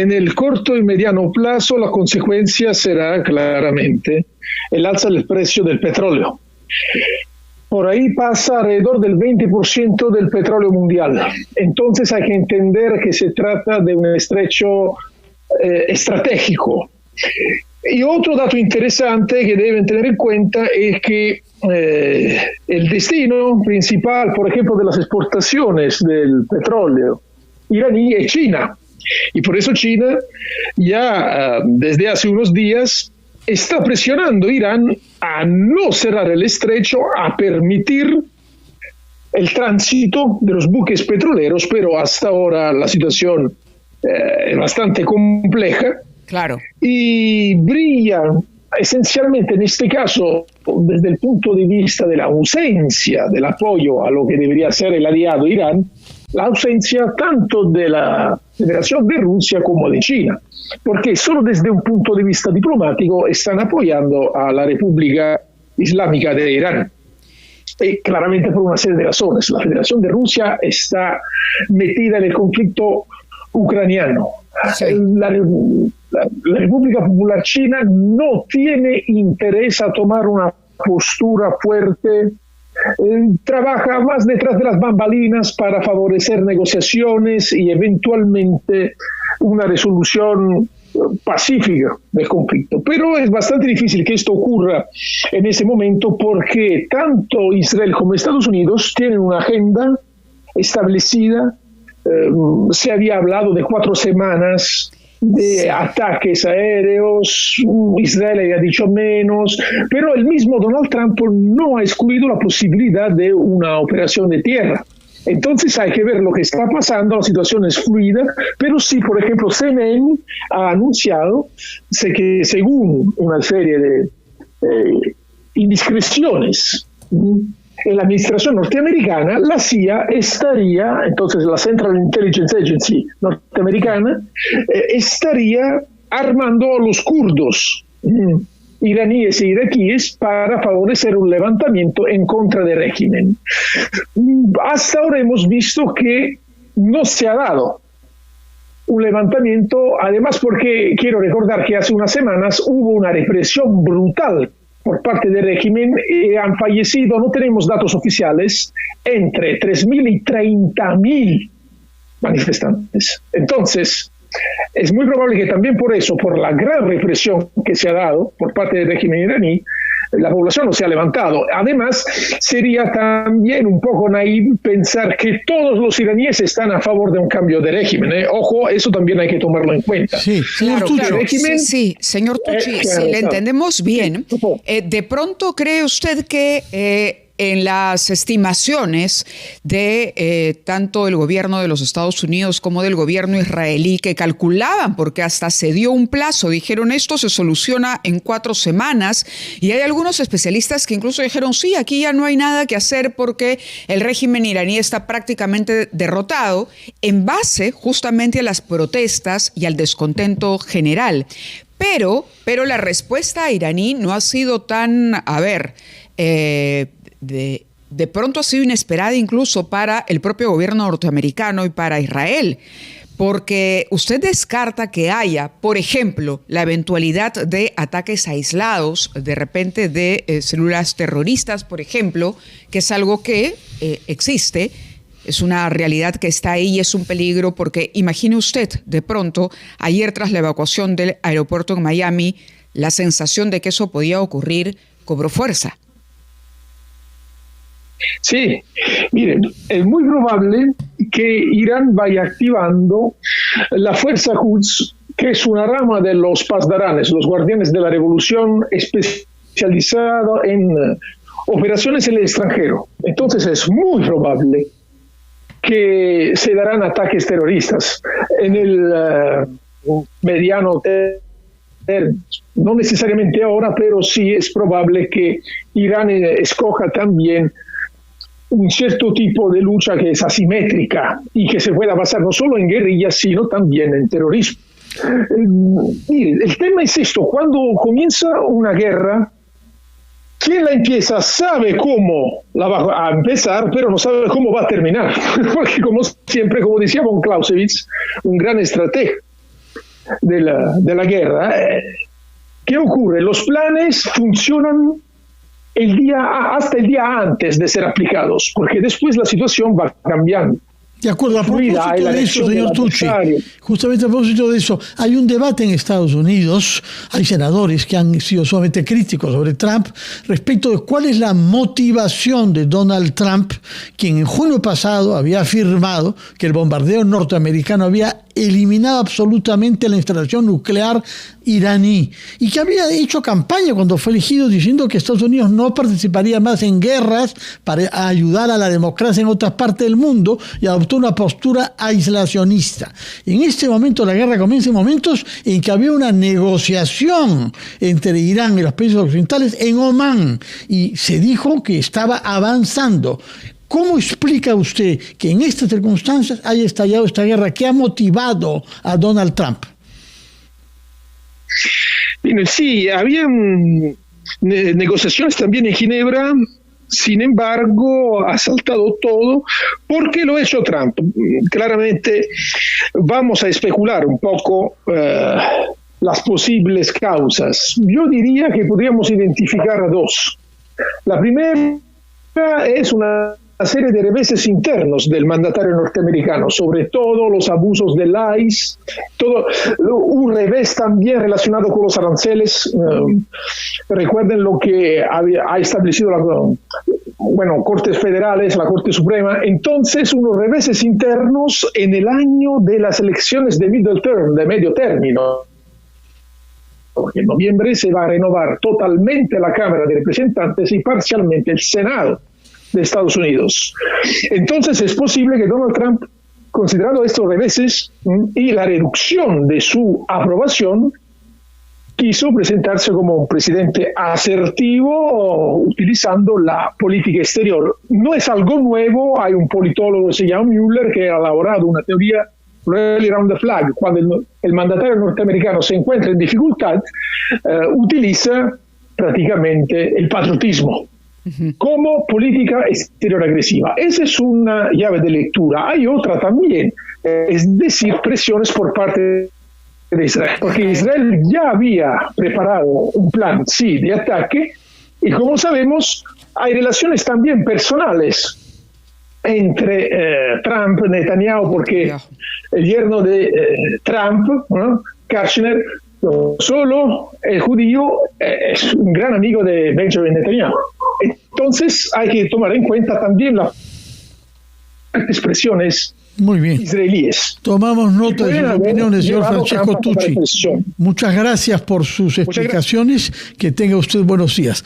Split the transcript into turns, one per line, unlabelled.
en el corto y mediano plazo la consecuencia será claramente el alza del precio del petróleo. Por ahí pasa alrededor del 20% del petróleo mundial. Entonces hay que entender que se trata de un estrecho estratégico. Y otro dato interesante que deben tener en cuenta es que el destino principal, por ejemplo, de las exportaciones del petróleo iraní es China. Y por eso China ya desde hace unos días está presionando a Irán a no cerrar el estrecho, a permitir el tránsito de los buques petroleros, pero hasta ahora la situación es bastante compleja.
Claro.
Y brilla esencialmente en este caso desde el punto de vista de la ausencia del apoyo a lo que debería ser el aliado Irán, la ausencia tanto de la Federación de Rusia como de China, porque solo desde un punto de vista diplomático están apoyando a la República Islámica de Irán. Y claramente por una serie de razones. La Federación de Rusia está metida en el conflicto ucraniano. Sí. La República Popular China no tiene interés a tomar una postura fuerte, trabaja más detrás de las bambalinas para favorecer negociaciones y eventualmente una resolución pacífica del conflicto. Pero es bastante difícil que esto ocurra en ese momento porque tanto Israel como Estados Unidos tienen una agenda establecida. Se había hablado de 4 semanas de ataques aéreos, Israel había dicho menos, pero el mismo Donald Trump no ha excluido la posibilidad de una operación de tierra. Entonces hay que ver lo que está pasando, la situación es fluida, pero sí, por ejemplo, CNN ha anunciado que según una serie de indiscreciones en la administración norteamericana, la CIA estaría, entonces la Central Intelligence Agency norteamericana, estaría armando a los kurdos iraníes e iraquíes para favorecer un levantamiento en contra del régimen. Hasta ahora hemos visto que no se ha dado un levantamiento, además porque quiero recordar que hace unas semanas hubo una represión brutal por parte del régimen y han fallecido, no tenemos datos oficiales, entre 3.000 y 30.000 manifestantes. Entonces, es muy probable que también por eso, por la gran represión que se ha dado por parte del régimen iraní, la población no se ha levantado. Además, sería también un poco naïve pensar que todos los iraníes están a favor de un cambio de régimen. Ojo, eso también hay que tomarlo en cuenta.
Sí, claro. Sí, señor Tucci, si le entendemos bien, de pronto cree usted que en las estimaciones de tanto el gobierno de los Estados Unidos como del gobierno israelí, que calculaban, porque hasta se dio un plazo, dijeron esto se soluciona en 4 semanas, y hay algunos especialistas que incluso dijeron sí, aquí ya no hay nada que hacer porque el régimen iraní está prácticamente derrotado, en base justamente a las protestas y al descontento general. Pero la respuesta iraní no ha sido tan, de pronto ha sido inesperada incluso para el propio gobierno norteamericano y para Israel, porque usted descarta que haya, por ejemplo, la eventualidad de ataques aislados, de repente de células terroristas, por ejemplo, que es algo que existe, es una realidad que está ahí y es un peligro porque imagine usted, de pronto, ayer tras la evacuación del aeropuerto en Miami, la sensación de que eso podía ocurrir cobró fuerza.
Sí, miren, es muy probable que Irán vaya activando la Fuerza Quds, que es una rama de los Pasdaranes, los guardianes de la revolución especializada en operaciones en el extranjero. Entonces es muy probable que se darán ataques terroristas en el mediano término. No necesariamente ahora, pero sí es probable que Irán escoja también un cierto tipo de lucha que es asimétrica y que se pueda basar no solo en guerrillas, sino también en terrorismo. El tema es esto: cuando comienza una guerra, quien la empieza sabe cómo la va a empezar, pero no sabe cómo va a terminar. Porque como siempre, como decía von Clausewitz, un gran estratega, de la guerra, ¿qué ocurre? Los planes funcionan hasta el día antes de ser aplicados, porque después la situación va cambiando.
De acuerdo, a propósito de eso, señor Tucci, justamente a propósito de eso, hay un debate en Estados Unidos, hay senadores que han sido sumamente críticos sobre Trump respecto de cuál es la motivación de Donald Trump, quien en junio pasado había afirmado que el bombardeo norteamericano había eliminado absolutamente la instalación nuclear iraní y que había hecho campaña cuando fue elegido diciendo que Estados Unidos no participaría más en guerras para ayudar a la democracia en otras partes del mundo y adoptó una postura aislacionista. En este momento la guerra comienza en momentos en que había una negociación entre Irán y los países occidentales en Omán y se dijo que estaba avanzando. ¿Cómo explica usted que en estas circunstancias haya estallado esta guerra? ¿Qué ha motivado a Donald Trump?
Bueno, sí, habían negociaciones también en Ginebra, sin embargo, ha saltado todo. ¿Por qué lo ha hecho Trump? Claramente vamos a especular un poco las posibles causas. Yo diría que podríamos identificar a dos. La primera es una serie de reveses internos del mandatario norteamericano, sobre todo los abusos del ICE, todo un revés también relacionado con los aranceles. Recuerden lo que ha establecido Cortes Federales, la Corte Suprema. Entonces, unos reveses internos en el año de las elecciones de medio término. Porque en noviembre se va a renovar totalmente la Cámara de Representantes y parcialmente el Senado de Estados Unidos. Entonces es posible que Donald Trump, considerando estos reveses y la reducción de su aprobación, quiso presentarse como un presidente asertivo utilizando la política exterior. No es algo nuevo, hay un politólogo que se llama Mueller que ha elaborado una teoría rally around the flag. Cuando el mandatario norteamericano se encuentra en dificultad, utiliza prácticamente el patriotismo como política exterior agresiva. Esa es una llave de lectura. Hay otra también, es decir, presiones por parte de Israel, porque Israel ya había preparado un plan, sí, de ataque, y como sabemos, hay relaciones también personales entre Trump y Netanyahu, porque el yerno de Trump, Kushner, no solo el judío, es un gran amigo de Benjamin Netanyahu. Entonces hay que tomar en cuenta también las expresiones
muy bien
israelíes.
Tomamos nota de sus opiniones, señor Francesco Tucci. Muchas gracias por sus explicaciones. Que tenga usted buenos días.